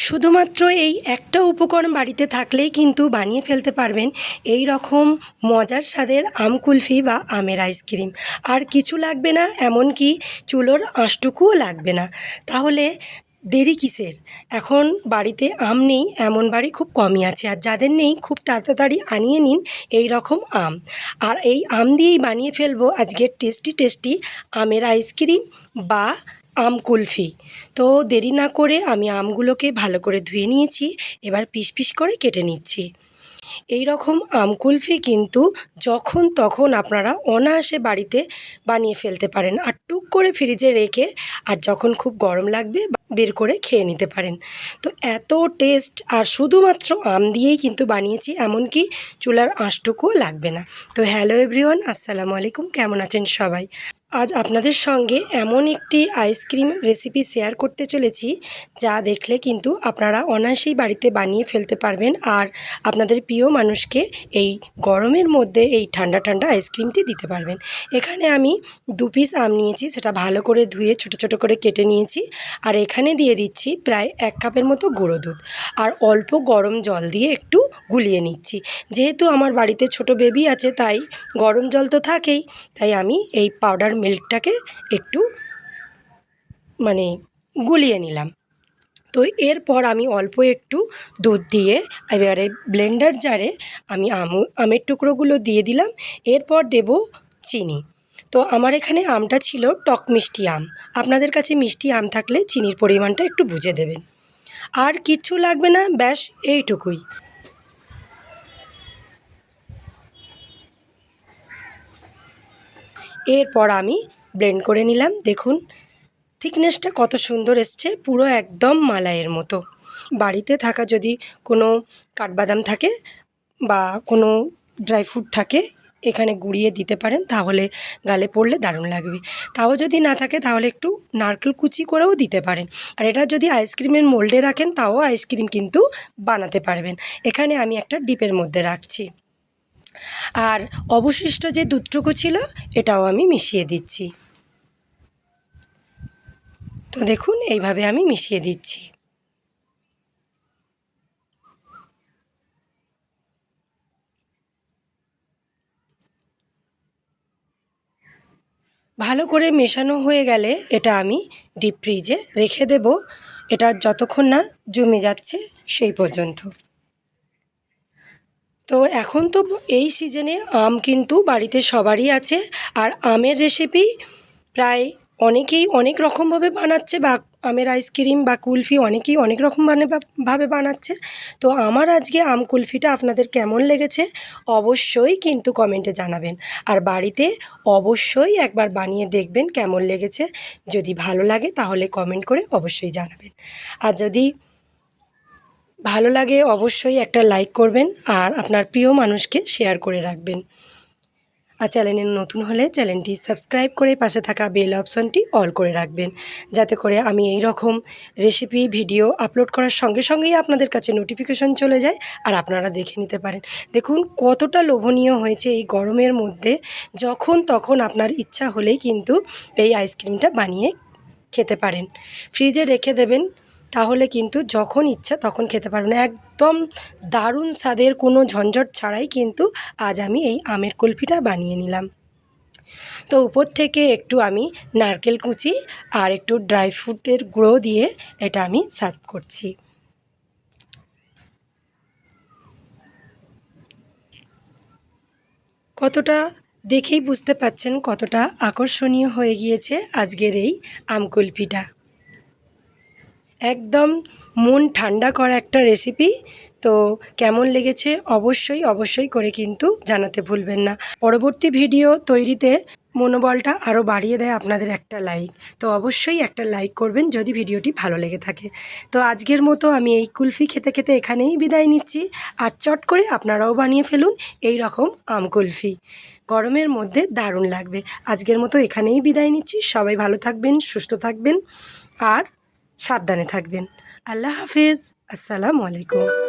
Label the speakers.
Speaker 1: শুধুমাত্র এই একটা উপকরণ বাড়িতে থাকলেই কিন্তু বানিয়ে ফেলতে পারবেন এই রকম মজার স্বাদের আম কুলফি বা আমের আইসক্রিম। আর কিছু লাগবে না, এমনকি চুলোর আঁশটুকুও লাগবে না। তাহলে দেরি কিসের? এখন বাড়িতে আম নেই এমন বাড়ি খুব কমই আছে, আর যাদের নেই খুব তাড়াতাড়ি আনিয়ে নিন এই রকম আম। আর এই আম দিয়েই বানিয়ে ফেলবো আজকের টেস্টি টেস্টি আমের আইসক্রিম বা আম কুলফি। তো দেরি না করে আমি আমগুলোকে ভালো করে ধুয়ে নিয়েছি, এবার পিস পিস করে কেটে নিচ্ছি। এই রকম আম কুলফি কিন্তু যখন তখন আপনারা অনায়াসে বাড়িতে বানিয়ে ফেলতে পারেন, আর টুক করে ফ্রিজে রেখে আর যখন খুব গরম লাগবে বের করে খেয়ে নিতে পারেন। তো এত টেস্ট, আর শুধুমাত্র আম দিয়েই কিন্তু বানিয়েছি, এমনকি চুলার আঁশটুকুও লাগবে না। তো হ্যালো এভরিওয়ান, আসসালামু আলাইকুম, কেমন আছেন সবাই? আজ আপনাদের সঙ্গে এমন একটি আইসক্রিম রেসিপি শেয়ার করতে চলেছি যা দেখলে কিন্তু আপনারা অনায়াসেই বাড়িতে বানিয়ে ফেলতে পারবেন, আর আপনাদের প্রিয় মানুষকে এই গরমের মধ্যে এই ঠান্ডা ঠান্ডা আইসক্রিমটি দিতে পারবেন। এখানে আমি 2 পিস আম নিয়েছি, সেটা ভালো করে ধুয়ে ছোট ছোট করে কেটে নিয়েছি। আর এখানে দিয়ে দিচ্ছি প্রায় 1 কাপের মতো গুঁড়ো দুধ, আর অল্প গরম জল দিয়ে একটু গুলিয়ে নিচ্ছি। যেহেতু আমার বাড়িতে ছোট বেবি আছে তাই গরম জল তো থাকেই, তাই আমি এই পাউডার মিল্কটাকে একটু গুলিয়ে নিলাম। তো এরপর আমি অল্প একটু দুধ দিয়ে এবারে ব্লেন্ডার জারে আমি আমের টুকরোগুলো দিয়ে দিলাম। এরপর দেব চিনি। তো আমার এখানে আমটা ছিল টক মিষ্টি আম, আপনাদের কাছে মিষ্টি আম থাকলে চিনির পরিমাণটা একটু বুঝে দেবেন। আর কিচ্ছু লাগবে না, ব্যাস এইটুকুই। এরপর আমি ব্লেন্ড করে নিলাম। দেখুন থিকনেসটা কত সুন্দর এসছে, পুরো একদম মালাইয়ের মতো। বাড়িতে থাকা যদি কোনো কাঠবাদাম থাকে বা কোনো ড্রাই ফ্রুট থাকে এখানে গুঁড়িয়ে দিতে পারেন, তাহলে গালে পড়লে দারুণ লাগবে। তাও যদি না থাকে তাহলে একটু নারকেল কুচি করেও দিতে পারেন। আর এটা যদি আইসক্রিমের মোল্ডে রাখেন তাও আইসক্রিম কিন্তু বানাতে পারবেন। এখানে আমি একটা ডিপের মধ্যে রাখছি। আর অবশিষ্ট যে দুধটুকু ছিল এটাও আমি মিশিয়ে দিচ্ছি। তো দেখুন এইভাবে আমি মিশিয়ে দিচ্ছি। ভালো করে মেশানো হয়ে গেলে এটা আমি ডিপ ফ্রিজে রেখে দেব, এটা যতক্ষণ না জমে যাচ্ছে সেই পর্যন্ত। তো এখন তো এই সিজনে আম কিন্তু বাড়িতে সবারই আছে, আর আমের রেসিপি প্রায় অনেকেই অনেক রকমভাবে বানাচ্ছে, বা আমের আইসক্রিম বা কুলফি অনেকেই অনেক রকম ভাবে বানাচ্ছে। তো আমার আজকে আম কুলফিটা আপনাদের কেমন লেগেছে অবশ্যই কিন্তু কমেন্টে জানাবেন, আর বাড়িতে অবশ্যই একবার বানিয়ে দেখবেন কেমন লেগেছে। যদি ভালো লাগে তাহলে কমেন্ট করে অবশ্যই জানাবেন, আর যদি ভালো লাগে অবশ্যই একটা লাইক করবেন, আর আপনার প্রিয় মানুষকে শেয়ার করে রাখবেন। আর চ্যানেলে নতুন হলে চ্যানেলটি সাবস্ক্রাইব করে পাশে থাকা বেল অপশনটি অল করে রাখবেন, যাতে করে আমি এই রকম রেসিপি ভিডিও আপলোড করার সঙ্গে সঙ্গেই আপনাদের কাছে নোটিফিকেশন চলে যায়, আর আপনারা দেখে নিতে পারেন। দেখুন কতটা লোভনীয় হয়েছে এই গরমের মধ্যে, যখন তখন আপনার ইচ্ছা হলেই কিন্তু এই আইসক্রিমটা বানিয়ে খেতে পারেন। ফ্রিজে রেখে দেবেন, তাহলে কিন্তু যখন ইচ্ছা তখন খেতে পারবেন। একদম দারুণ স্বাদের, কোনো ঝঞ্ঝট ছাড়াই কিন্তু আজ আমি এই আমের কুলফিটা বানিয়ে নিলাম। তো উপর থেকে একটু আমি নারকেল কুচি আর একটু ড্রাই ফ্রুটের গুঁড়ো দিয়ে এটা আমি সার্ভ করছি। কতটা দেখেই বুঝতে পাচ্ছেন কতটা আকর্ষণীয় হয়ে গিয়েছে আজকের এই আম কুলফিটা। একদম মন ঠান্ডা করা একটা রেসিপি। তো কেমন লেগেছে অবশ্যই করে কিন্তু জানাতে ভুলবেন না। পরবর্তী ভিডিও তৈরিতে মনোবলটা আরও বাড়িয়ে দেয় আপনাদের একটা লাইক। তো অবশ্যই একটা লাইক করবেন যদি ভিডিওটি ভালো লেগে থাকে। তো আজকের মতো আমি এই কুলফি খেতে খেতে এখানেই বিদায় নিচ্ছি, আর চট করে আপনারাও বানিয়ে ফেলুন এই রকম আম কুলফি, গরমের মধ্যে দারুণ লাগবে। আজকের মতো এখানেই বিদায় নিচ্ছি, সবাই ভালো থাকবেন, সুস্থ থাকবেন, আর সাবধানে থাকবেন। আল্লাহ হাফেজ, আসসালামু আলাইকুম।